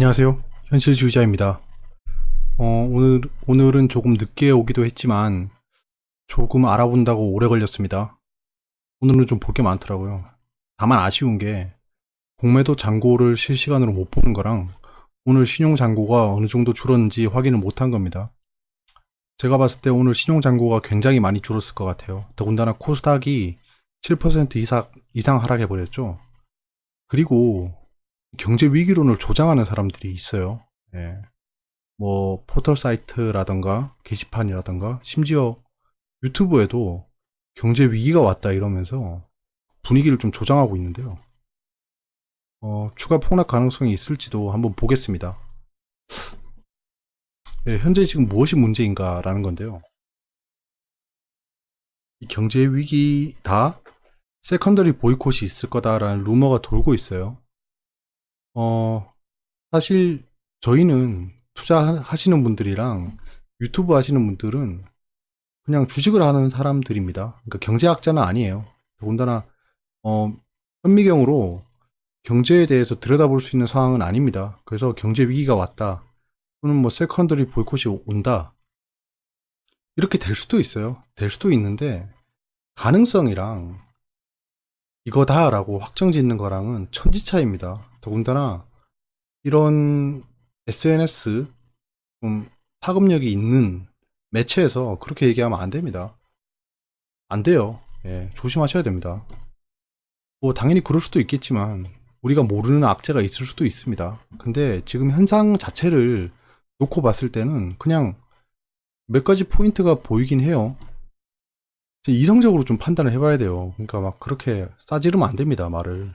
안녕하세요. 현실주의자입니다. 오늘은 조금 늦게 오기도 했지만 조금 알아본다고 오래 걸렸습니다. 오늘은 좀 볼 게 많더라고요. 다만 아쉬운 게 공매도 잔고를 실시간으로 못 보는 거랑 오늘 신용 잔고가 어느 정도 줄었는지 확인을 못한 겁니다. 제가 봤을 때 오늘 신용 잔고가 굉장히 많이 줄었을 것 같아요. 더군다나 코스닥이 7% 이상 하락해 버렸죠. 그리고 경제 위기론을 조장하는 사람들이 있어요. 예. 뭐 포털 사이트라던가 게시판이라던가 심지어 유튜브에도 경제 위기가 왔다 이러면서 분위기를 좀 조장하고 있는데요. 추가 폭락 가능성이 있을지도 한번 보겠습니다. 예, 현재 지금 무엇이 문제인가라는 건데요. 이 경제 위기다 세컨더리 보이콧이 있을 거다라는 루머가 돌고 있어요. 어, 사실 저희는 투자하시는 분들이랑 유튜브 하시는 분들은 그냥 주식을 하는 사람들입니다. 그러니까 경제학자는 아니에요. 더군다나 현미경으로 경제에 대해서 들여다볼 수 있는 상황은 아닙니다. 그래서 경제 위기가 왔다 또는 뭐 세컨더리 보이콧이 온다 이렇게 될 수도 있어요. 될 수도 있는데 가능성이랑 이거다라고 확정 짓는 거랑은 천지차이입니다. 더군다나 이런 SNS 좀 파급력이 있는 매체에서 그렇게 얘기하면 안 됩니다. 안 돼요. 예, 조심하셔야 됩니다. 뭐 당연히 그럴 수도 있겠지만 우리가 모르는 악재가 있을 수도 있습니다. 근데 지금 현상 자체를 놓고 봤을 때는 그냥 몇 가지 포인트가 보이긴 해요. 이성적으로 좀 판단을 해봐야 돼요. 그러니까 막 그렇게 싸지르면 안 됩니다, 말을.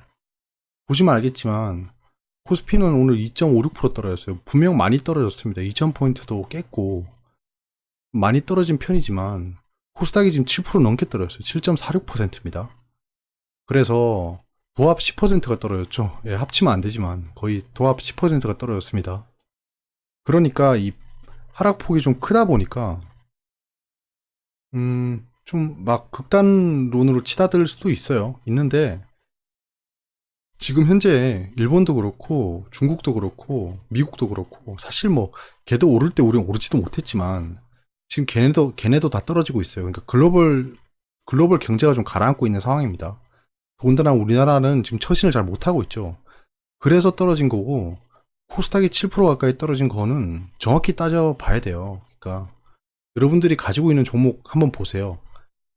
보시면 알겠지만 코스피는 오늘 2.56% 떨어졌어요. 분명 많이 떨어졌습니다. 2000포인트도 깼고 많이 떨어진 편이지만 코스닥이 지금 7% 넘게 떨어졌어요. 7.46%입니다. 그래서 도합 10%가 떨어졌죠. 예, 합치면 안 되지만 거의 도합 10%가 떨어졌습니다. 그러니까 이 하락폭이 좀 크다 보니까 좀 막 극단론으로 치닫을 수도 있어요. 있는데 지금 현재 일본도 그렇고 중국도 그렇고 미국도 그렇고 사실 뭐 걔도 오를 때 우리는 오르지도 못했지만 지금 걔네도 다 떨어지고 있어요. 그러니까 글로벌 경제가 좀 가라앉고 있는 상황입니다. 더군다나 우리나라는 지금 처신을 잘 못하고 있죠. 그래서 떨어진 거고 코스닥이 7% 가까이 떨어진 거는 정확히 따져봐야 돼요. 그러니까 여러분들이 가지고 있는 종목 한번 보세요.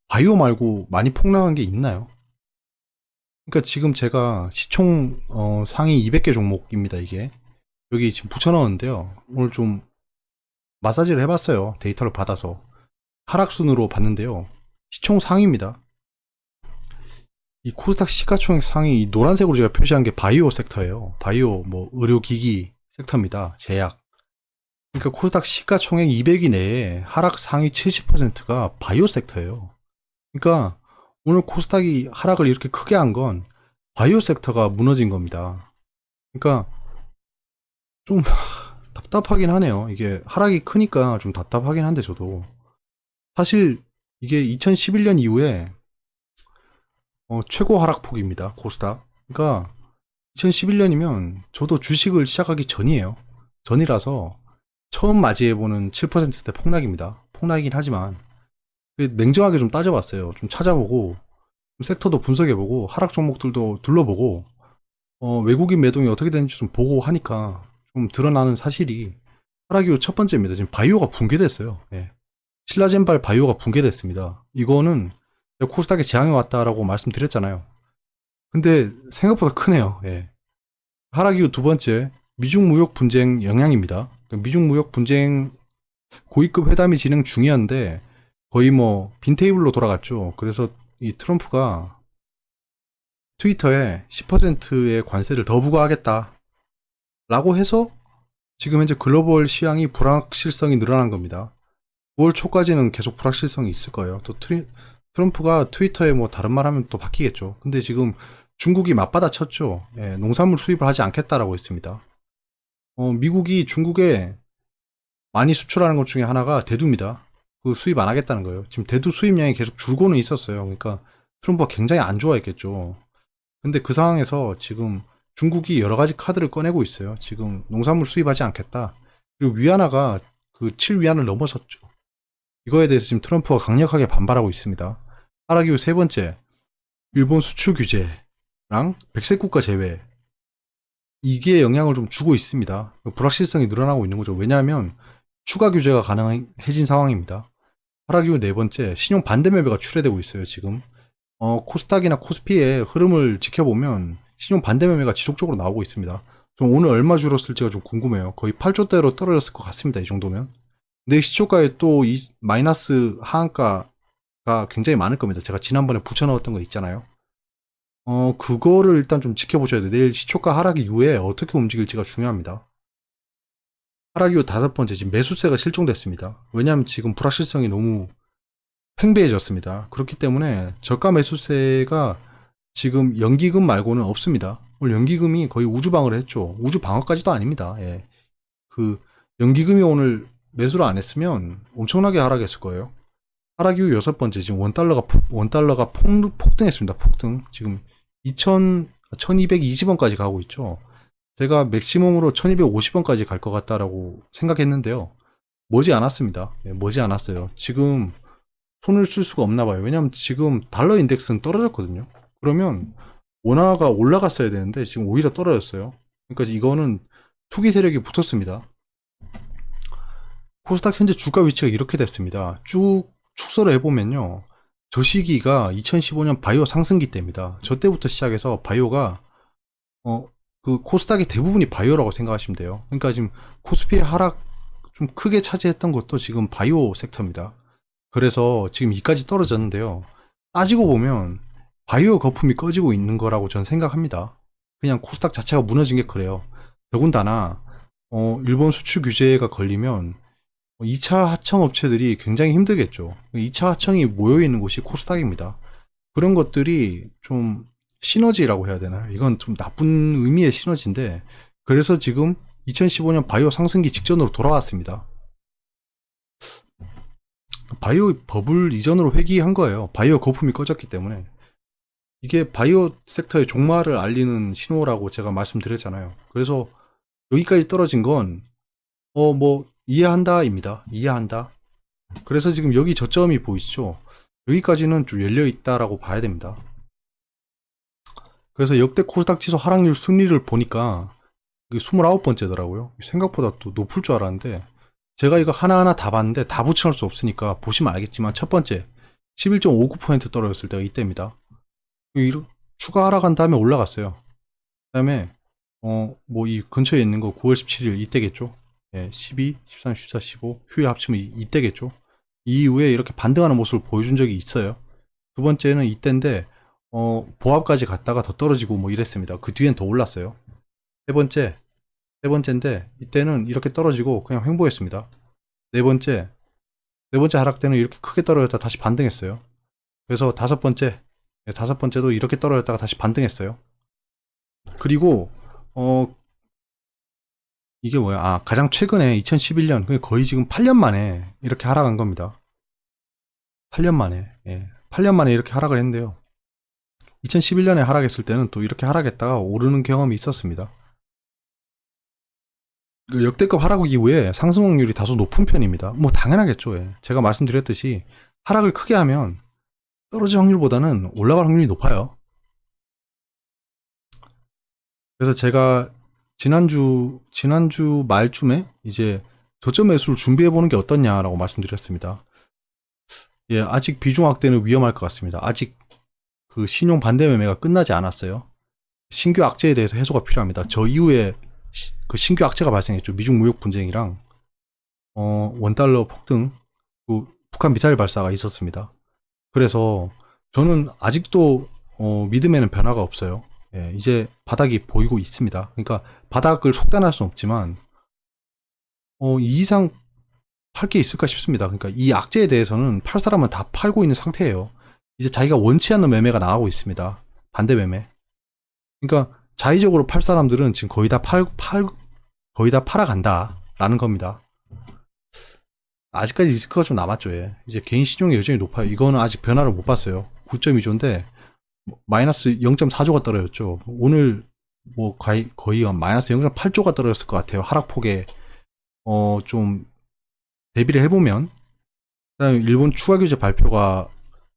바이오 말고 많이 폭락한 게 있나요? 그러니까 지금 제가 시총 상위 200개 종목입니다. 이게 여기 지금 붙여넣었는데요. 오늘 좀 마사지를 해봤어요. 데이터를 받아서 하락순으로 봤는데요. 시총 상위입니다. 이 코스닥 시가총액 상위 이 노란색으로 제가 표시한 게 바이오 섹터예요. 바이오 뭐 의료기기 섹터입니다. 제약. 그러니까 코스닥 시가총액 200위 내에 하락 상위 70%가 바이오 섹터예요. 그러니까 오늘 코스닥이 하락을 이렇게 크게 한 건 바이오 섹터가 무너진 겁니다. 그러니까 좀 답답하긴 하네요. 이게 하락이 크니까 좀 답답하긴 한데 저도 사실 이게 2011년 이후에 최고 하락폭입니다. 코스닥. 그러니까 2011년이면 저도 주식을 시작하기 전이에요. 전이라서 처음 맞이해보는 7%대 폭락입니다. 폭락이긴 하지만 냉정하게 좀 따져봤어요. 좀 찾아보고 좀 섹터도 분석해보고 하락 종목들도 둘러보고 외국인 매동이 어떻게 되는지 좀 보고 하니까 좀 드러나는 사실이 하락 이후 첫 번째입니다. 지금 바이오가 붕괴됐어요. 예. 신라젠발 바이오가 붕괴됐습니다. 이거는 코스닥에 재앙이 왔다라고 말씀드렸잖아요. 근데 생각보다 크네요. 예. 하락 이후 두 번째, 미중 무역 분쟁 영향입니다. 미중 무역 분쟁 고위급 회담이 진행 중이었는데 거의 뭐 빈 테이블로 돌아갔죠. 그래서 이 트럼프가 트위터에 10%의 관세를 더 부과하겠다 라고 해서 지금 현재 글로벌 시황이 불확실성이 늘어난 겁니다. 9월 초까지는 계속 불확실성이 있을 거예요. 또 트럼프가 트위터에 뭐 다른 말 하면 또 바뀌겠죠. 근데 지금 중국이 맞받아쳤죠. 예, 농산물 수입을 하지 않겠다라고 했습니다. 미국이 중국에 많이 수출하는 것 중에 하나가 대두입니다. 그 수입 안 하겠다는 거예요. 지금 대두 수입량이 계속 줄고는 있었어요. 그러니까 트럼프가 굉장히 안 좋아했겠죠. 근데 그 상황에서 지금 중국이 여러 가지 카드를 꺼내고 있어요. 지금 농산물 수입하지 않겠다. 그리고 위안화가 그 7위안을 넘어섰죠. 이거에 대해서 지금 트럼프가 강력하게 반발하고 있습니다. 하락 이후 세 번째, 일본 수출 규제랑 백색 국가 제외. 이게 영향을 좀 주고 있습니다. 불확실성이 늘어나고 있는 거죠. 왜냐하면 추가 규제가 가능해진 상황입니다. 하락 이후 네 번째, 신용 반대 매매가 출회되고 있어요, 지금. 코스닥이나 코스피의 흐름을 지켜보면 신용 반대 매매가 지속적으로 나오고 있습니다. 좀 오늘 얼마 줄었을지가 좀 궁금해요. 거의 8조대로 떨어졌을 것 같습니다, 이 정도면. 근데 시초가에 또 이 마이너스 하한가가 굉장히 많을 겁니다. 제가 지난번에 붙여넣었던 거 있잖아요. 그거를 일단 좀 지켜보셔야 돼요. 내일 시초가 하락 이후에 어떻게 움직일지가 중요합니다. 하락 이후 다섯 번째, 지금 매수세가 실종됐습니다. 왜냐하면 지금 불확실성이 너무 팽배해졌습니다. 그렇기 때문에 저가 매수세가 지금 연기금 말고는 없습니다. 오늘 연기금이 거의 우주방어를 했죠. 우주방어까지도 아닙니다. 예. 그 연기금이 오늘 매수를 안 했으면 엄청나게 하락했을 거예요. 하락 이후 여섯 번째, 지금 원달러가 폭등했습니다. 폭등. 지금 1220원까지 가고 있죠. 제가 맥시멈으로 1250원까지 갈 것 같다라고 생각했는데요. 머지 않았습니다. 예, 머지 않았어요. 지금 손을 쓸 수가 없나 봐요. 왜냐면 지금 달러 인덱스는 떨어졌거든요. 그러면 원화가 올라갔어야 되는데 지금 오히려 떨어졌어요. 그러니까 이거는 투기 세력이 붙었습니다. 코스닥 현재 주가 위치가 이렇게 됐습니다. 쭉 축소를 해보면요. 저 시기가 2015년 바이오 상승기 때입니다. 저 때부터 시작해서 바이오가 그 코스닥의 대부분이 바이오라고 생각하시면 돼요. 그러니까 지금 코스피의 하락 좀 크게 차지했던 것도 지금 바이오 섹터입니다. 그래서 지금 이까지 떨어졌는데요. 따지고 보면 바이오 거품이 꺼지고 있는 거라고 저는 생각합니다. 그냥 코스닥 자체가 무너진 게 그래요. 더군다나 일본 수출 규제가 걸리면 2차 하청 업체들이 굉장히 힘들겠죠. 2차 하청이 모여있는 곳이 코스닥입니다. 그런 것들이 좀 시너지라고 해야 되나요? 이건 좀 나쁜 의미의 시너지인데, 그래서 지금 2015년 바이오 상승기 직전으로 돌아왔습니다. 바이오 버블 이전으로 회귀한 거예요. 바이오 거품이 꺼졌기 때문에. 이게 바이오 섹터의 종말을 알리는 신호라고 제가 말씀드렸잖아요. 그래서 여기까지 떨어진 건, 이해한다입니다. 이해한다. 그래서 지금 여기 저점이 보이시죠? 여기까지는 좀 열려있다라고 봐야 됩니다. 그래서 역대 코스닥 지수 하락률 순위를 보니까 29번째더라고요. 생각보다 또 높을 줄 알았는데, 제가 이거 하나하나 다 봤는데 다 붙여놓을 수 없으니까 보시면 알겠지만, 첫 번째 11.59% 떨어졌을 때가 이때입니다. 추가 하락한 다음에 올라갔어요. 그 다음에 이 근처에 있는 거 9월 17일 이때겠죠. 예, 12, 13, 14, 15 휴일 합치면 이때겠죠. 이 이후에 이렇게 반등하는 모습을 보여준 적이 있어요. 두 번째는 이때인데 보합까지 갔다가 더 떨어지고 뭐 이랬습니다. 그 뒤엔 더 올랐어요. 세 번째인데 이때는 이렇게 떨어지고 그냥 횡보했습니다. 네 번째 하락 때는 이렇게 크게 떨어졌다 다시 반등했어요. 그래서 다섯 번째도 이렇게 떨어졌다가 다시 반등했어요. 그리고 이게 뭐야? 가장 최근에 2011년, 거의 지금 8년 만에 이렇게 하락한 겁니다. 8년 만에. 예. 8년 만에 이렇게 하락을 했는데요. 2011년에 하락했을 때는 또 이렇게 하락했다가 오르는 경험이 있었습니다. 그 역대급 하락 이후에 상승 확률이 다소 높은 편입니다. 뭐 당연하겠죠. 예. 제가 말씀드렸듯이 하락을 크게 하면 떨어질 확률보다는 올라갈 확률이 높아요. 그래서 제가 지난주 말쯤에 이제 저점 매수를 준비해보는 게 어떻냐라고 말씀드렸습니다. 예, 아직 비중 확대는 위험할 것 같습니다. 아직 그 신용 반대 매매가 끝나지 않았어요. 신규 악재에 대해서 해소가 필요합니다. 저 이후에 그 신규 악재가 발생했죠. 미중 무역 분쟁이랑 원달러 폭등, 그 북한 미사일 발사가 있었습니다. 그래서 저는 아직도 믿음에는 변화가 없어요. 예, 이제 바닥이 보이고 있습니다. 그러니까 바닥을 속단할 수는 없지만 이 이상 팔 게 있을까 싶습니다. 그러니까 이 악재에 대해서는 팔 사람은 다 팔고 있는 상태예요. 이제 자기가 원치 않는 매매가 나가고 있습니다. 반대 매매. 그러니까 자의적으로 팔 사람들은 지금 거의 다 거의 다 팔아간다라는 겁니다. 아직까지 리스크가 좀 남았죠. 예. 이제 개인 신용이 여전히 높아요. 이거는 아직 변화를 못 봤어요. 9.2조인데 마이너스 0.4조가 떨어졌죠. 오늘 뭐 거의 한 마이너스 0.8조가 떨어졌을 것 같아요. 하락폭에 좀 대비를 해보면. 그다음에 일본 추가 규제 발표가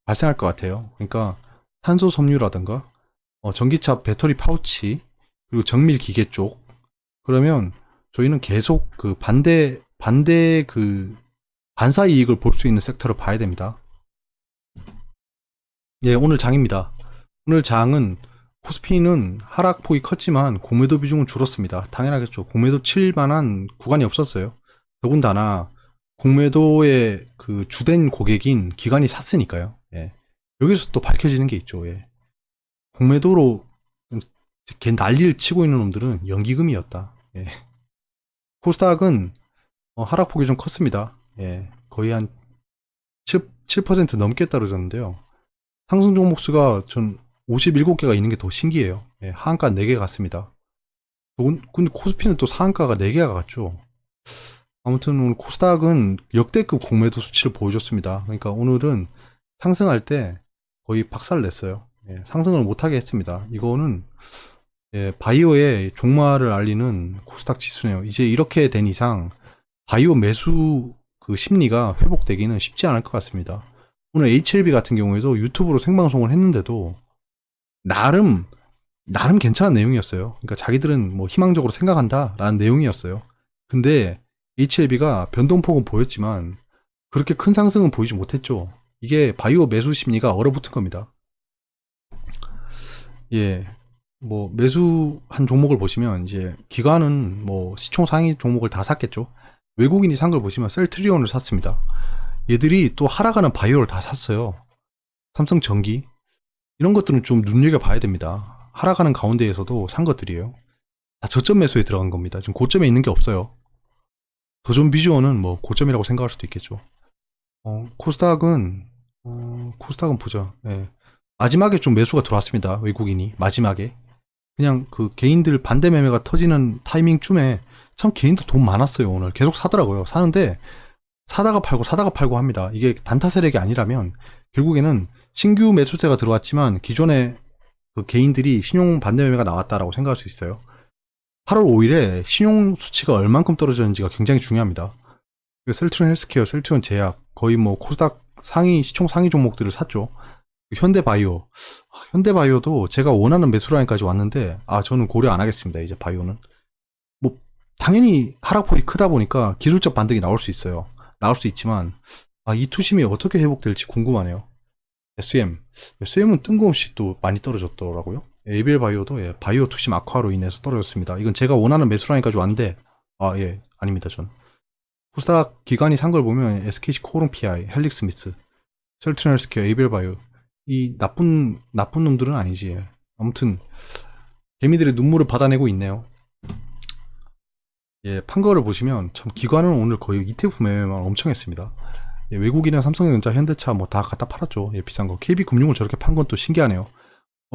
발생할 것 같아요. 그러니까 탄소 섬유라든가 전기차 배터리 파우치 그리고 정밀 기계 쪽 그러면 저희는 계속 그 반대 그 반사 이익을 볼 수 있는 섹터를 봐야 됩니다. 예, 오늘 장입니다. 오늘 장은 코스피는 하락폭이 컸지만 공매도 비중은 줄었습니다. 당연하겠죠. 공매도 칠 만한 구간이 없었어요. 더군다나 공매도의 그 주된 고객인 기관이 샀으니까요. 예. 여기서 또 밝혀지는 게 있죠. 예. 공매도로 걔 난리를 치고 있는 놈들은 연기금이었다. 예. 코스닥은 하락폭이 좀 컸습니다. 예. 거의 한 7% 넘게 떨어졌는데요. 상승 종목 수가 전 57개가 있는 게 더 신기해요. 예, 하한가 4개 갔습니다. 근데 코스피는 또 상한가가 4개가 갔죠. 아무튼 오늘 코스닥은 역대급 공매도 수치를 보여줬습니다. 그러니까 오늘은 상승할 때 거의 박살 냈어요. 예, 상승을 못하게 했습니다. 이거는 예, 바이오의 종말을 알리는 코스닥 지수네요. 이제 이렇게 된 이상 바이오 매수 그 심리가 회복되기는 쉽지 않을 것 같습니다. 오늘 HLB 같은 경우에도 유튜브로 생방송을 했는데도 나름 괜찮은 내용이었어요. 그러니까 자기들은 뭐 희망적으로 생각한다라는 내용이었어요. 근데 HLB가 변동폭은 보였지만 그렇게 큰 상승은 보이지 못했죠. 이게 바이오 매수 심리가 얼어붙은 겁니다. 예. 뭐 매수한 종목을 보시면 이제 기관은 뭐 시총 상위 종목을 다 샀겠죠. 외국인이 산 걸 보시면 셀트리온을 샀습니다. 얘들이 또 하락하는 바이오를 다 샀어요. 삼성전기 이런 것들은 좀 눈여겨봐야 됩니다. 하락하는 가운데에서도 산 것들이에요. 다 저점 매수에 들어간 겁니다. 지금 고점에 있는 게 없어요. 도전 비주얼은 뭐 고점이라고 생각할 수도 있겠죠. 코스닥은 코스닥은 보자. 예. 마지막에 좀 매수가 들어왔습니다. 외국인이 마지막에 그냥 그 개인들 반대 매매가 터지는 타이밍쯤에 참 개인들 돈 많았어요. 오늘 계속 사더라고요. 사는데 사다가 팔고 합니다. 이게 단타 세력이 아니라면 결국에는 신규 매수세가 들어왔지만 기존에 그 개인들이 신용 반대 매매가 나왔다라고 생각할 수 있어요. 8월 5일에 신용 수치가 얼만큼 떨어졌는지가 굉장히 중요합니다. 셀트리온 헬스케어, 셀트리온 제약 거의 뭐 코스닥 시총 상위 종목들을 샀죠. 현대바이오, 현대바이오도 제가 원하는 매수 라인까지 왔는데 저는 고려 안 하겠습니다. 이제 바이오는 뭐 당연히 하락폭이 크다 보니까 기술적 반등이 나올 수 있어요. 나올 수 있지만 이 투심이 어떻게 회복될지 궁금하네요. SM은 뜬금없이 또 많이 떨어졌더라고요. 에이벨 바이오도 바이오 투심 악화로 인해서 떨어졌습니다. 이건 제가 원하는 매수 라인까지 왔는데 아닙니다. 전 코스닥 기관이 산 걸 보면 SKC 코론 PI, 헬릭스미스, 셀트리온 헬스케어, 에이벨 바이오 이 나쁜 놈들은 아니지. 아무튼 개미들의 눈물을 받아내고 있네요. 예, 판 거를 보시면 참 기관은 오늘 거의 ETF 매매만 엄청 했습니다. 예, 외국인은 삼성전자, 현대차 뭐 다 갖다 팔았죠. 예, 비싼 거. KB금융을 저렇게 판 건 또 신기하네요.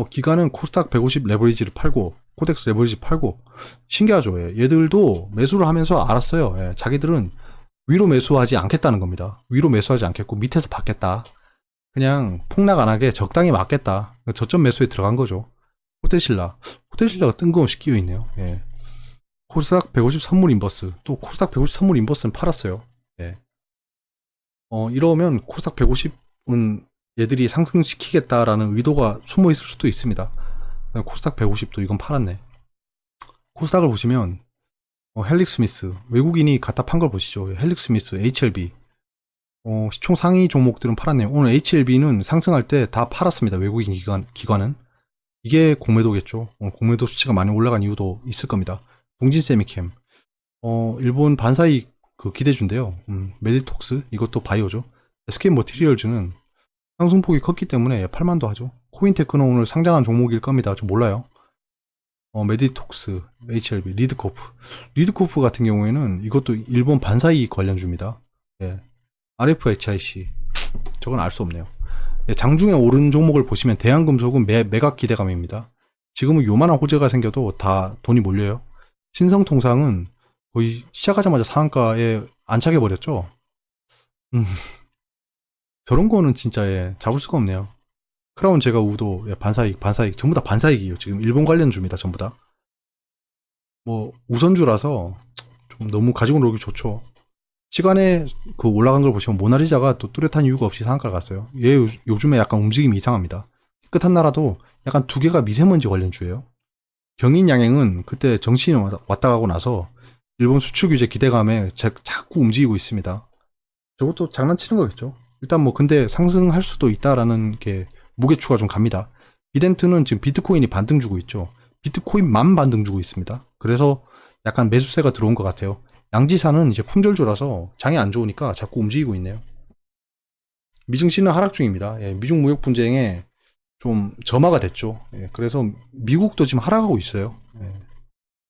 기관은 코스닥 150 레버리지를 팔고 코덱스 레버리지 팔고 신기하죠. 예, 얘들도 매수를 하면서 알았어요. 예, 자기들은 위로 매수하지 않겠다는 겁니다. 위로 매수하지 않겠고 밑에서 받겠다. 그냥 폭락 안 하게 적당히 맞겠다. 저점 매수에 들어간 거죠. 호텔신라가 뜬금없이 끼어 있네요. 예. 코스닥 150 선물 인버스. 또 코스닥 150 선물 인버스는 팔았어요. 예. 이러면 코스닥 150은 얘들이 상승시키겠다라는 의도가 숨어 있을 수도 있습니다. 코스닥 150도 이건 팔았네. 코스닥을 보시면 헬릭스미스 외국인이 갖다 판 걸 보시죠. 헬릭스미스, HLB 시총 상위 종목들은 팔았네요. 오늘 HLB는 상승할 때 다 팔았습니다. 외국인 기관은. 이게 공매도겠죠. 공매도 수치가 많이 올라간 이유도 있을 겁니다. 동진세미캠. 일본 반사익 그 기대주인데요. 메디톡스. 이것도 바이오죠. SK머티리얼즈는 상승폭이 컸기 때문에 팔만도 하죠. 코인테크는 오늘 상장한 종목일 겁니다. 좀 몰라요. 메디톡스, HLB, 리드코프 같은 경우에는 이것도 일본 반사익 관련주입니다. 예. RFHIC 저건 알 수 없네요. 장중에 오른 종목을 보시면 대한금속은 매각 기대감입니다. 지금은 요만한 호재가 생겨도 다 돈이 몰려요. 신성통상은 거의 시작하자마자 상한가에 안착해 버렸죠. 저런 거는 진짜 잡을 수가 없네요. 크라운 제가 우도 반사익 전부 다 반사익이에요. 지금 일본 관련주입니다. 전부 다. 뭐 우선주라서 좀 너무 가지고 놀기 좋죠. 시간에 그 올라간 걸 보시면 모나리자가 또 뚜렷한 이유가 없이 상한가를 갔어요. 얘 요즘에 약간 움직임이 이상합니다. 깨끗한 나라도 약간 두 개가 미세먼지 관련주예요. 경인양행은 그때 정신이 왔다 가고 나서 일본 수출 규제 기대감에 자꾸 움직이고 있습니다. 저것도 장난치는 거겠죠. 일단 뭐 근데 상승할 수도 있다라는 게 무게추가 좀 갑니다. 비덴트는 지금 비트코인이 반등 주고 있죠. 비트코인만 반등 주고 있습니다. 그래서 약간 매수세가 들어온 것 같아요. 양지사는 이제 품절주라서 장이 안 좋으니까 자꾸 움직이고 있네요. 미증시는 하락 중입니다. 예, 미중 무역 분쟁에 좀 점화가 됐죠. 예, 그래서 미국도 지금 하락하고 있어요. 예,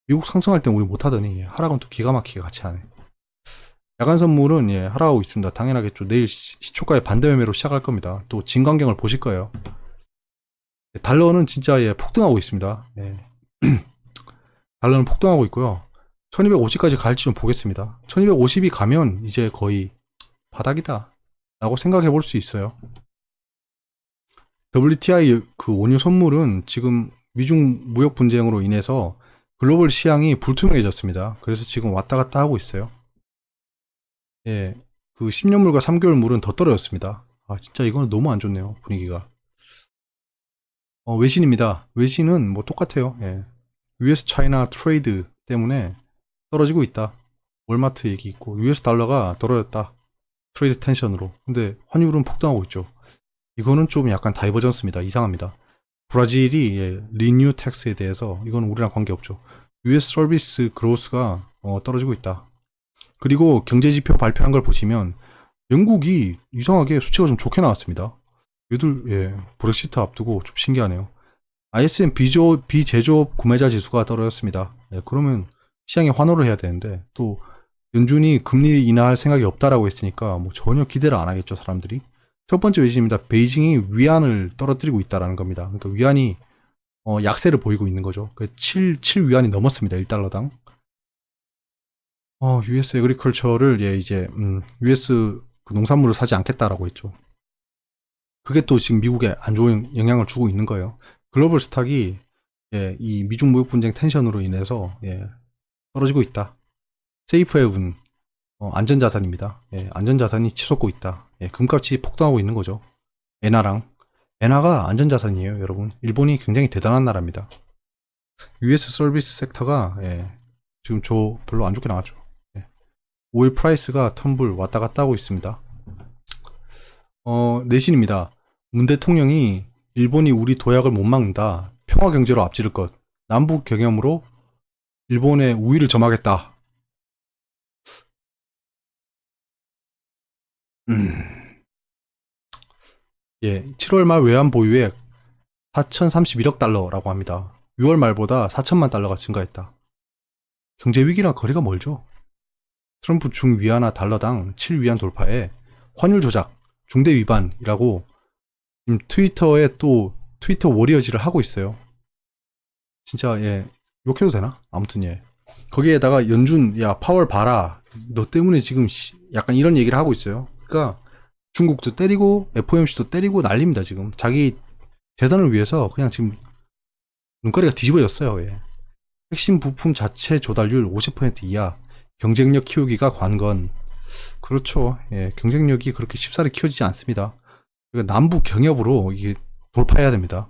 미국 상승할 땐 우리 못하더니 하락은 또 기가 막히게 같이 하네. 야간 선물은 예, 하락하고 있습니다. 당연하겠죠. 내일 시초가의 반대 매매로 시작할 겁니다. 또 진광경을 보실 거예요. 예, 달러는 진짜 예, 폭등하고 있습니다. 예. 달러는 폭등하고 있고요. 1250까지 갈지 좀 보겠습니다. 1250이 가면 이제 거의 바닥이다 라고 생각해 볼 수 있어요. WTI 그 원유 선물은 지금 미중 무역 분쟁으로 인해서 글로벌 시장이 불투명해졌습니다. 그래서 지금 왔다 갔다 하고 있어요. 예, 그 10년물과 3개월물은 더 떨어졌습니다. 아, 진짜 이거는 너무 안 좋네요, 분위기가. 외신입니다. 외신은 뭐 똑같아요. 예. US 차이나 트레이드 때문에 떨어지고 있다. 월마트 얘기 있고, US 달러가 떨어졌다. 트레이드 텐션으로. 근데 환율은 폭등하고 있죠. 이거는 좀 약간 다이버전스입니다. 이상합니다. 브라질이 예, 리뉴 텍스에 대해서 이건 우리랑 관계없죠. US 서비스 그로스가 떨어지고 있다. 그리고 경제지표 발표한 걸 보시면 영국이 이상하게 수치가 좀 좋게 나왔습니다. 얘들 예, 브렉시트 앞두고 좀 신기하네요. ISM 비제조업 구매자 지수가 떨어졌습니다. 예, 그러면 시장에 환호를 해야 되는데 또 연준이 금리 인하할 생각이 없다라고 했으니까 뭐 전혀 기대를 안 하겠죠 사람들이. 첫 번째 외신입니다. 베이징이 위안을 떨어뜨리고 있다라는 겁니다. 그러니까 위안이 약세를 보이고 있는 거죠. 7 위안이 넘었습니다. 1달러당. US 에그리컬처를 예, 이제 US 그 농산물을 사지 않겠다라고 했죠. 그게 또 지금 미국에 안 좋은 영향을 주고 있는 거예요. 글로벌 스탁이 예, 이 미중 무역 분쟁 텐션으로 인해서 예, 떨어지고 있다. 세이프 헤븐 안전자산입니다. 예, 안전자산이 치솟고 있다. 예, 금값이 폭등하고 있는 거죠. 엔화랑 엔화가 안전자산이에요, 여러분. 일본이 굉장히 대단한 나라입니다. US 서비스 섹터가 예, 지금 저 별로 안 좋게 나왔죠. 예, 오일 프라이스가 텀블 왔다 갔다 하고 있습니다. 내신입니다. 문 대통령이 일본이 우리 도약을 못 막는다. 평화 경제로 앞지를 것. 남북 경협으로 일본의 우위를 점하겠다. 예, 7월 말 외환 보유액 4,031억 달러라고 합니다. 6월 말보다 4천만 달러가 증가했다. 경제 위기랑 거리가 멀죠. 트럼프 중위안화 달러당 7위안 돌파에 환율 조작, 중대 위반이라고 트위터에 또 트위터 워리어즈를 하고 있어요. 진짜 예, 욕해도 되나? 아무튼 예. 거기에다가 연준 야 파월 봐라. 너 때문에 지금 약간 이런 얘기를 하고 있어요. 그러니까 중국도 때리고 FOMC도 때리고 난립니다 지금. 자기 재산을 위해서 그냥 지금 눈가리가 뒤집어졌어요. 예. 핵심 부품 자체 조달률 50% 이하, 경쟁력 키우기가 관건. 그렇죠. 예, 경쟁력이 그렇게 쉽사리 키워지지 않습니다. 그러니까 남북 경협으로 이게 돌파해야 됩니다.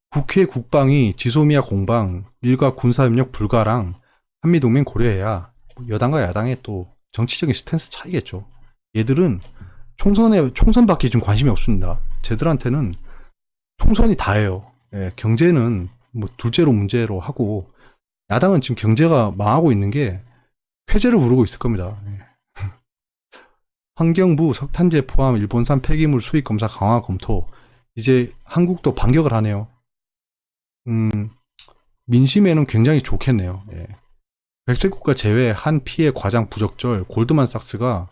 국회 국방이 지소미아 공방, 일과 군사협력 불가랑 한미동맹 고려해야 여당과 야당의 또 정치적인 스탠스 차이겠죠. 얘들은 총선밖에 좀 관심이 없습니다. 쟤들한테는 총선이 다예요. 예, 경제는 뭐 둘째로 문제로 하고 야당은 지금 경제가 망하고 있는 게 쾌재를 부르고 있을 겁니다. 예. 환경부 석탄재 포함 일본산 폐기물 수입 검사 강화 검토. 이제 한국도 반격을 하네요. 민심에는 굉장히 좋겠네요. 예. 백색 국가 제외 한 피해 과장 부적절 골드만삭스가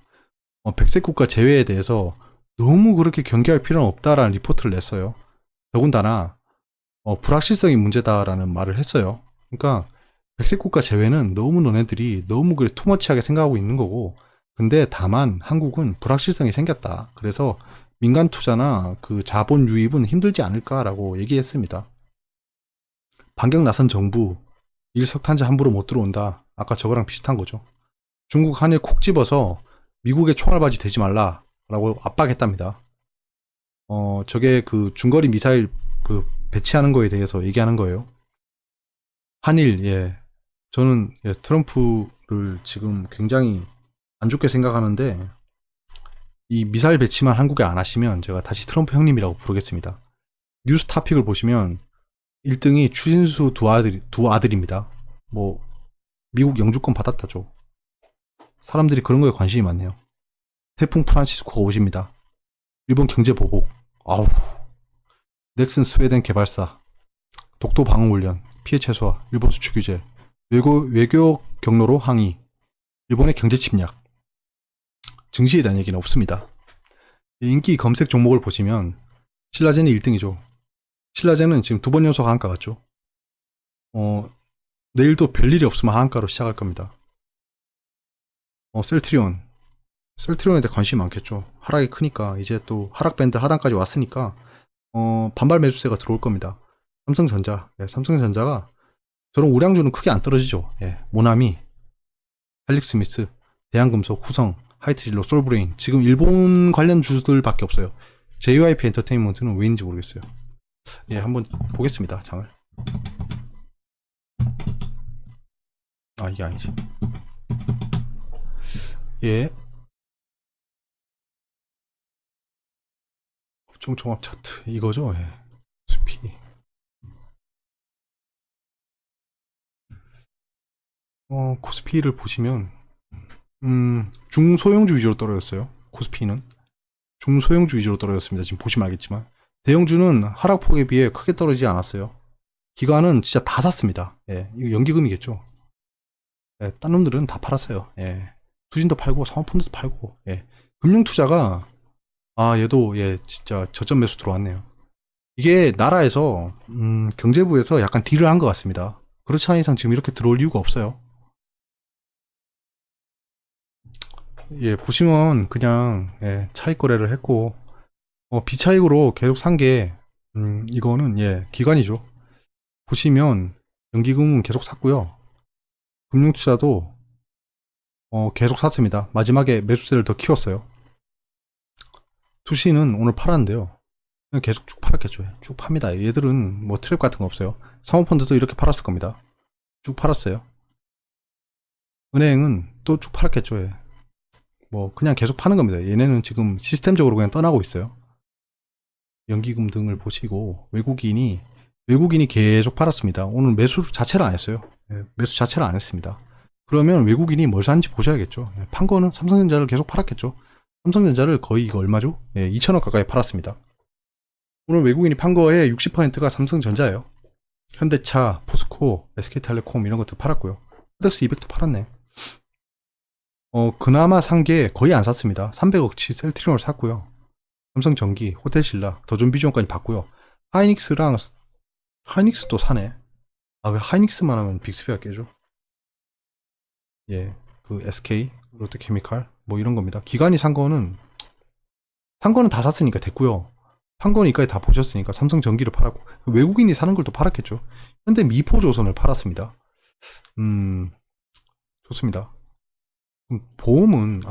백색 국가 제외에 대해서 너무 그렇게 경계할 필요는 없다라는 리포트를 냈어요. 더군다나 불확실성이 문제다라는 말을 했어요. 그러니까 백색 국가 제외는 너무 너네들이 너무 그래 투머치하게 생각하고 있는 거고, 근데 다만 한국은 불확실성이 생겼다. 그래서 민간 투자나 그 자본 유입은 힘들지 않을까라고 얘기했습니다. 반격 나선 정부, 일석탄재 함부로 못 들어온다. 아까 저거랑 비슷한 거죠. 중국 한일 콕 집어서 미국의 총알바지 되지 말라라고 압박했답니다. 저게 그 중거리 미사일 그 배치하는 거에 대해서 얘기하는 거예요. 한일, 예. 저는 예, 트럼프를 지금 굉장히 안 좋게 생각하는데 이 미사일 배치만 한국에 안 하시면 제가 다시 트럼프 형님이라고 부르겠습니다. 뉴스 타픽을 보시면 1등이 추신수 두 아들입니다. 뭐 미국 영주권 받았다죠. 사람들이 그런 거에 관심이 많네요. 태풍 프란시스코가 오십니다. 일본 경제 보복. 아우. 넥슨 스웨덴 개발사. 독도 방어 훈련. 피해 최소화. 일본 수출 규제. 외교 경로로 항의. 일본의 경제 침략. 증시에 대한 얘기는 없습니다. 인기 검색 종목을 보시면 신라젠이 1등이죠. 신라젠은 지금 2번 연속 하한가 같죠. 내일도 별일이 없으면 하한가로 시작할 겁니다. 셀트리온에 대해 관심이 많겠죠. 하락이 크니까 이제 또 하락 밴드 하단까지 왔으니까 반발 매수세가 들어올 겁니다. 삼성전자, 예, 삼성전자가 저런 우량주는 크게 안 떨어지죠. 예, 모나미, 헬릭스미스, 대한금속, 후성, 하이트진로, 솔브레인 지금 일본 관련 주들밖에 없어요. JYP 엔터테인먼트는 왜인지 모르겠어요. 예, 한번 보겠습니다. 장을. 아, 이게 아니지. 예. 업종 종합 차트 이거죠. 예. SP. 코스피를 보시면 중소형주 위주로 떨어졌어요. 코스피는 중소형주 위주로 떨어졌습니다. 지금 보시면 알겠지만 대형주는 하락폭에 비해 크게 떨어지지 않았어요. 기관은 진짜 다 샀습니다. 예, 이거 연기금이겠죠. 예, 딴 놈들은 다 팔았어요. 예, 투신도 팔고 사모펀드도 팔고. 예, 금융투자가 얘도 예 진짜 저점 매수 들어왔네요. 이게 나라에서 경제부에서 약간 딜을 한 것 같습니다. 그렇지 않은 이상 지금 이렇게 들어올 이유가 없어요. 예, 보시면 그냥 예, 차익 거래를 했고 비차익으로 계속 산 게 이거는 예, 기관이죠. 보시면 연기금은 계속 샀고요. 금융투자도 계속 샀습니다. 마지막에 매수세를 더 키웠어요. 투시는 오늘 팔았는데요. 그냥 계속 쭉 팔았겠죠. 쭉 팝니다. 얘들은 뭐 트랩 같은 거 없어요. 사모펀드도 이렇게 팔았을 겁니다. 쭉 팔았어요. 은행은 또 쭉 팔았겠죠. 예. 뭐 그냥 계속 파는 겁니다. 얘네는 지금 시스템적으로 그냥 떠나고 있어요. 연기금 등을 보시고 외국인이 계속 팔았습니다. 오늘 매수 자체를 안 했어요. 예, 매수 자체를 안 했습니다. 그러면 외국인이 뭘 샀는지 보셔야겠죠. 예, 판 거는 삼성전자를 계속 팔았겠죠. 삼성전자를 거의 이거 얼마죠? 예, 2천억 가까이 팔았습니다. 오늘 외국인이 판 거의 60%가 삼성전자예요. 현대차, 포스코, SK텔레콤 이런 것들 팔았고요. 코덱스 200도 팔았네. 그나마 산 게 거의 안 샀습니다. 300억치 셀트리온을 샀고요. 삼성전기, 호텔신라, 더존비전까지 봤고요. 하이닉스도 사네. 왜 하이닉스만 하면 빅스피가 깨죠? 예, 그 SK, 롯데케미칼 뭐 이런 겁니다. 기관이 산 거는 다 샀으니까 됐고요. 판 거는 이까지 다 보셨으니까 삼성전기를 팔았고 외국인이 사는 걸 또 팔았겠죠. 현대 미포조선을 팔았습니다. 좋습니다. 보험은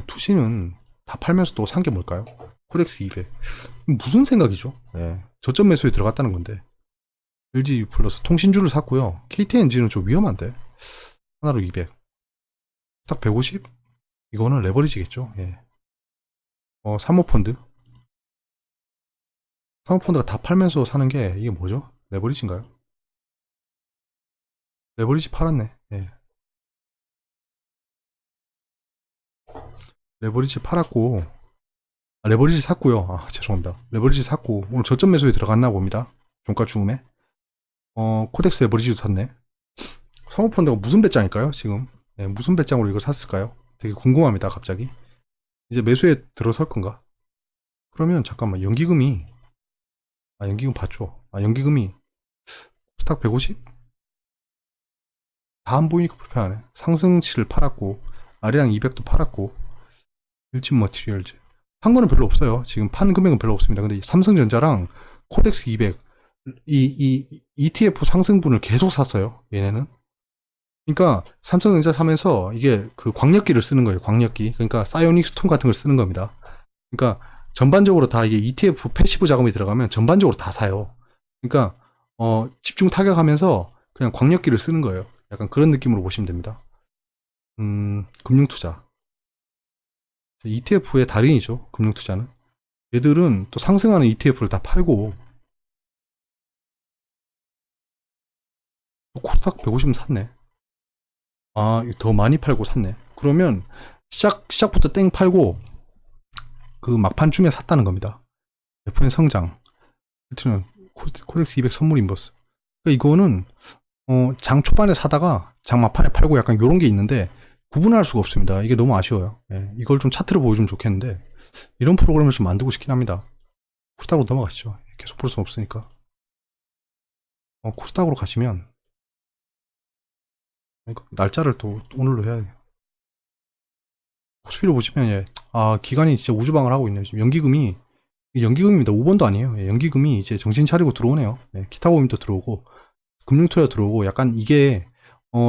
투시는 다 팔면서 또 산 게 뭘까요? 코덱스 200 무슨 생각이죠? 예, 저점 매수에 들어갔다는 건데 LG 플러스 통신주를 샀고요. KTNG는 좀 위험한데 하나로 200 딱 150 이거는 레버리지겠죠. 예. 사모펀드가 다 팔면서 사는 게 이게 뭐죠? 레버리지인가요? 레버리지 팔았네. 예. 레버리지 팔았고 레버리지 샀고요. 죄송합니다. 레버리지 샀고 오늘 저점 매수에 들어갔나 봅니다. 종가 중음에 코덱스 레버리지도 샀네. 사모펀드가 무슨 배짱일까요? 지금 무슨 배짱으로 이걸 샀을까요? 되게 궁금합니다. 갑자기 이제 매수에 들어설 건가? 그러면 잠깐만 연기금이 연기금 봤죠? 연기금이 스탁 150? 다 안 보이니까 불편하네. 상승치를 팔았고 아리랑 200도 팔았고 일진 머티리얼즈 판 거는 별로 없어요. 지금 판 금액은 별로 없습니다. 근데 삼성전자랑 코덱스 200 이 ETF 상승분을 계속 샀어요. 얘네는 그러니까 삼성전자 사면서 이게 그 광역기를 쓰는 거예요. 광역기. 그러니까 사이오닉 스톰 같은 걸 쓰는 겁니다. 그러니까 전반적으로 다 이게 ETF 패시브 자금이 들어가면 전반적으로 다 사요. 그러니까 집중 타격하면서 그냥 광역기를 쓰는 거예요. 약간 그런 느낌으로 보시면 됩니다. 금융투자. ETF의 달인이죠. 금융투자는. 얘들은 또 상승하는 ETF를 다 팔고 코스닥 150은 샀네. 아, 더 많이 팔고 샀네. 그러면 시작부터 땡 팔고 그 막판쯤에 샀다는 겁니다. F의 성장. 하여튼 코덱스 200 선물 인버스. 그러니까 이거는 장 초반에 사다가 장 막판에 팔고 약간 요런 게 있는데 구분할 수가 없습니다. 이게 너무 아쉬워요. 예, 이걸 좀 차트로 보여주면 좋겠는데 이런 프로그램을 좀 만들고 싶긴 합니다. 코스닥으로 넘어가시죠. 계속 볼 수는 없으니까. 코스닥으로 가시면 날짜를 또 오늘로 해야 돼요. 코스피를 보시면 예, 기관이 진짜 우주방을 하고 있네요. 지금 연기금입니다. 5번도 아니에요. 예, 연기금이 이제 정신 차리고 들어오네요. 예, 기타 보험도 들어오고 금융투자 들어오고 약간 이게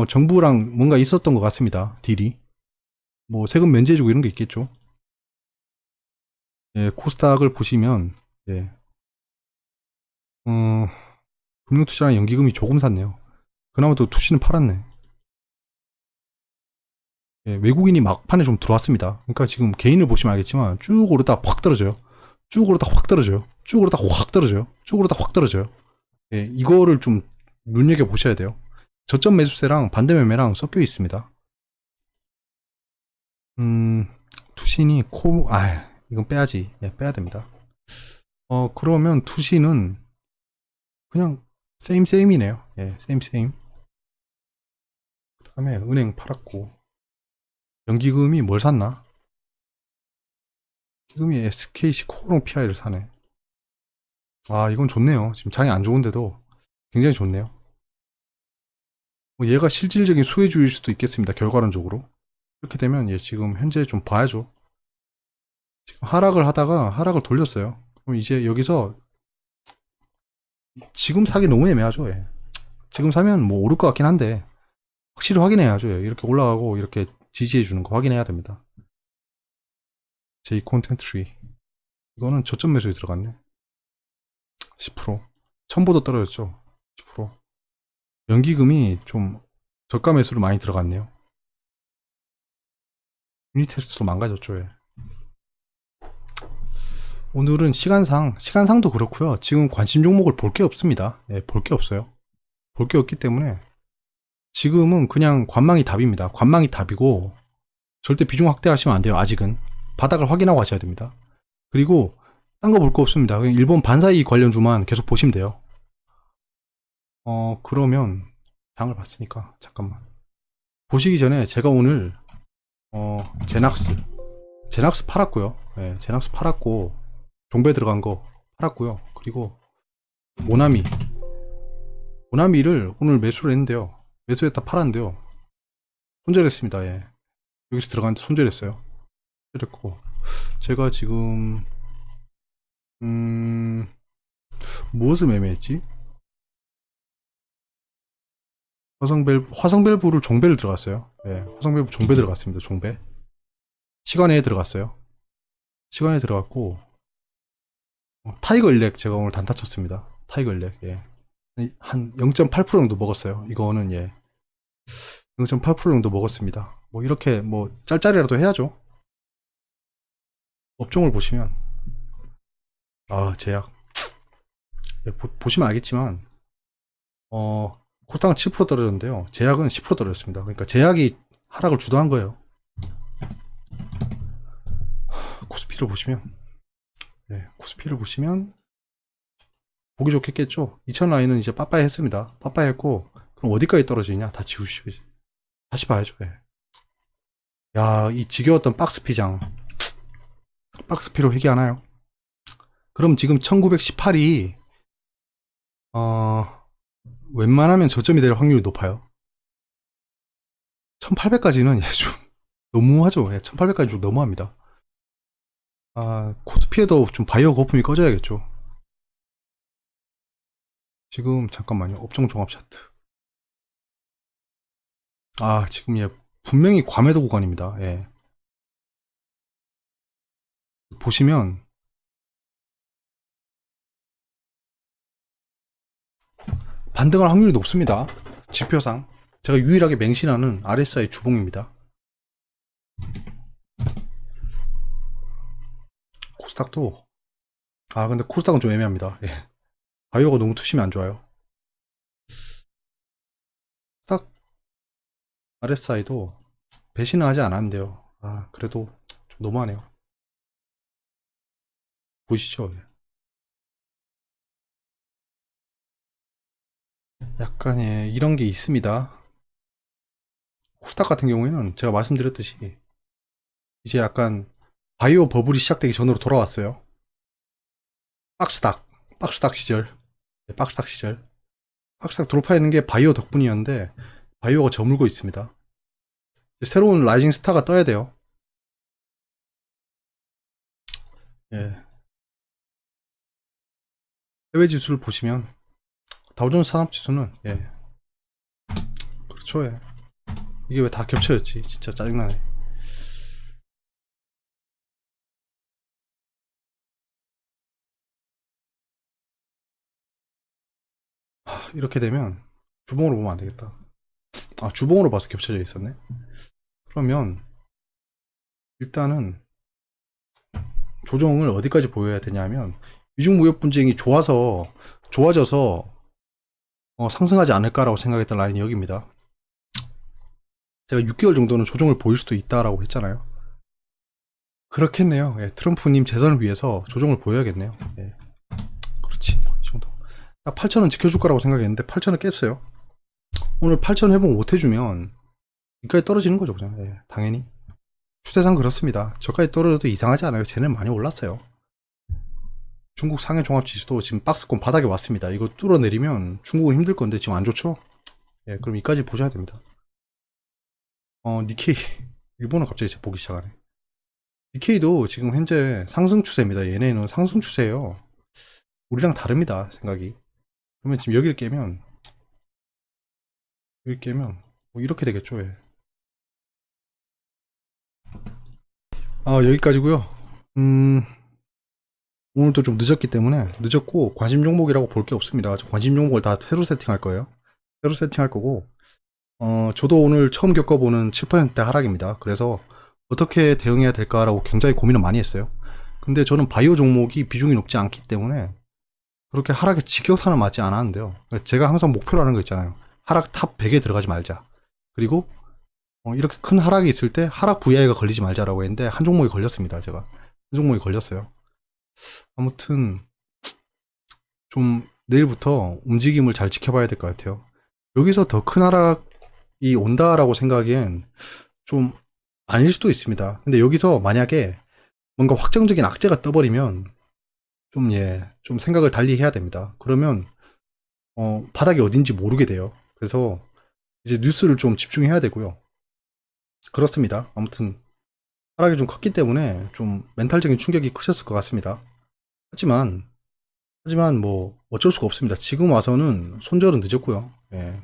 정부랑 뭔가 있었던 것 같습니다. 딜이 뭐 세금 면제해주고 이런 게 있겠죠. 예, 코스닥을 보시면 예, 금융투자랑 연기금이 조금 샀네요. 그나마 또 투시는 팔았네. 예, 외국인이 막판에 좀 들어왔습니다. 그러니까 지금 개인을 보시면 알겠지만 쭉 오르다 확 떨어져요. 쭉 오르다 확 떨어져요. 쭉 오르다 확 떨어져요. 쭉 오르다 확 떨어져요. 예, 이거를 좀 눈여겨 보셔야 돼요. 저점 매수세랑 반대 매매랑 섞여 있습니다. 투신이 이건 빼야지. 예, 빼야 됩니다. 그러면 투신은 그냥 세임이네요. 예, 세임. 그 다음에 은행 팔았고 연기금이 뭘 샀나? 기금이 SKC 코오롱 PI를 사네. 이건 좋네요. 지금 장이 안 좋은데도 굉장히 좋네요. 얘가 실질적인 수혜주일 수도 있겠습니다. 결과론적으로. 이렇게 되면 얘 지금 현재 좀 봐야죠. 지금 하락을 하다가 하락을 돌렸어요. 그럼 이제 여기서 지금 사기 너무 애매하죠. 예. 지금 사면 뭐 오를 것 같긴 한데 확실히 확인해야죠. 예. 이렇게 올라가고 이렇게 지지해 주는 거 확인해야 됩니다. J 콘텐트리 이거는 저점 매수에 들어갔네. 10% 처음보다 떨어졌죠. 10% 연기금이 좀 저가 매수로 많이 들어갔네요. 유니테스트도 망가졌죠. 예. 오늘은 시간상도 그렇고요. 지금 관심 종목을 볼 게 없습니다. 예, 볼 게 없어요. 볼 게 없기 때문에 지금은 그냥 관망이 답입니다. 관망이 답이고 절대 비중 확대하시면 안 돼요. 아직은 바닥을 확인하고 하셔야 됩니다. 그리고 딴 거 볼 거 없습니다. 그냥 일본 반사이 관련주만 계속 보시면 돼요. 그러면 장을 봤으니까 잠깐만 보시기 전에 제가 오늘 제낙스 팔았고요. 예, 제낙스 팔았고 종배 들어간 거 팔았고요. 그리고 모나미를 오늘 매수를 했는데요. 매수했다 팔았는데요. 손절했습니다. 예. 여기서 들어갔는데 손절했어요. 손절했고 제가 지금 무엇을 매매했지? 화성밸브를 종배를 들어갔어요. 예, 화성밸브 종배 들어갔습니다. 종배 시간에 들어갔어요. 시간에 들어갔고 타이거 일렉 제가 오늘 단타 쳤습니다. 타이거 일렉 예. 한 0.8% 정도 먹었어요. 이거는 예 0.8% 정도 먹었습니다. 뭐 이렇게 뭐 짤짤이라도 해야죠. 업종을 보시면 제약 예, 보시면 알겠지만 코스닥은 7% 떨어졌는데요. 제약은 10% 떨어졌습니다. 그러니까 제약이 하락을 주도한 거예요. 코스피를 보시면 네, 코스피를 보시면 보기 좋겠죠. 2000 라인은 이제 빠빠이 했습니다. 빠빠이 했고 그럼 어디까지 떨어지냐 다 지우시고 다시 봐야죠. 네. 이 지겨웠던 박스피장 박스피로 회귀하나요? 그럼 지금 1918이 웬만하면 저점이 될 확률이 높아요. 1800까지는 좀 너무하죠. 1800까지 좀 너무합니다. 코스피에도 좀 바이오 거품이 꺼져야겠죠. 지금 잠깐만요. 업종 종합 차트. 아, 지금 예, 분명히 과매도 구간입니다. 예. 보시면 반등할 확률이 높습니다. 지표상. 제가 유일하게 맹신하는 RSI 주봉입니다. 코스닥도, 아, 근데 코스닥은 좀 애매합니다. 예. 바이오가 너무 투심이 안 좋아요. 딱 RSI도 배신은 하지 않았는데요. 아, 그래도 좀 너무하네요. 보이시죠? 예. 약간, 예, 이런 게 있습니다. 코스닥 같은 경우에는 제가 말씀드렸듯이 이제 약간 바이오 버블이 시작되기 전으로 돌아왔어요. 박스닥, 박스닥 시절, 네, 박스닥 시절. 박스닥 돌파했는 게 바이오 덕분이었는데 바이오가 저물고 있습니다. 새로운 라이징 스타가 떠야 돼요. 예. 해외 지수를 보시면 다우존스 산업지수는 예. 그렇죠. 예. 이게 왜 다 겹쳐졌지? 진짜 짜증나네. 이렇게 되면 주봉으로 보면 안 되겠다. 아, 주봉으로 봐서 겹쳐져 있었네. 그러면 일단은 조정을 어디까지 보여야 되냐면 미중 무역 분쟁이 좋아져서 상승하지 않을까라고 생각했던 라인이 여기입니다. 제가 6개월 정도는 조정을 보일 수도 있다라고 했잖아요. 그렇겠네요. 예, 트럼프님 재선을 위해서 조정을 보여야겠네요. 예, 그렇지. 이 정도. 딱 8,000원 지켜줄 거라고 생각했는데 8,000원 깼어요. 오늘 8,000 회복 못 해주면 여기까지 떨어지는 거죠, 그냥. 예, 당연히. 추세상 그렇습니다. 저까지 떨어져도 이상하지 않아요. 쟤는 많이 올랐어요. 중국 상해 종합지수도 지금 박스권 바닥에 왔습니다. 이거 뚫어내리면 중국은 힘들 건데 지금 안 좋죠? 예, 그럼 이까지 보셔야 됩니다. 니케이. 일본은 갑자기 보기 시작하네. 니케이도 지금 현재 상승 추세입니다. 얘네는 상승 추세예요. 우리랑 다릅니다. 생각이. 그러면 지금 여기를 깨면 뭐 이렇게 되겠죠. 예. 여기까지고요. 음, 오늘도 좀 늦었기 때문에 늦었고 관심 종목이라고 볼 게 없습니다. 관심 종목을 다 새로 세팅할 거예요. 새로 세팅할 거고 저도 오늘 처음 겪어보는 7% 하락입니다. 그래서 어떻게 대응해야 될까라고 굉장히 고민을 많이 했어요. 근데 저는 바이오 종목이 비중이 높지 않기 때문에 그렇게 하락에 직격탄은 맞지 않았는데요. 제가 항상 목표로 하는 거 있잖아요. 하락 탑 100에 들어가지 말자. 그리고 이렇게 큰 하락이 있을 때 하락 VI가 걸리지 말자라고 했는데 한 종목이 걸렸습니다. 제가 한 종목이 걸렸어요. 아무튼 좀 내일부터 움직임을 잘 지켜봐야 될 것 같아요. 여기서 더 큰 하락이 온다라고 생각하기엔 좀 아닐 수도 있습니다. 근데 여기서 만약에 뭔가 확정적인 악재가 떠버리면 좀 생각을 달리 해야 됩니다. 그러면 바닥이 어딘지 모르게 돼요. 그래서 이제 뉴스를 좀 집중해야 되고요. 그렇습니다. 아무튼 하락이 좀 컸기 때문에 좀 멘탈적인 충격이 크셨을 것 같습니다. 하지만 뭐 어쩔 수가 없습니다. 지금 와서는 손절은 늦었고요. 예.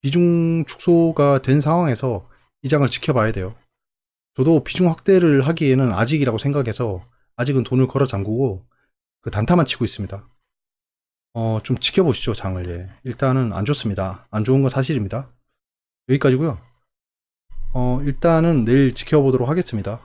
비중 축소가 된 상황에서 이 장을 지켜봐야 돼요. 저도 비중 확대를 하기에는 아직이라고 생각해서 아직은 돈을 걸어 잠그고 그 단타만 치고 있습니다. 좀 지켜보시죠, 장을. 예. 일단은 안 좋습니다. 안 좋은 건 사실입니다. 여기까지고요. 일단은 내일 지켜보도록 하겠습니다.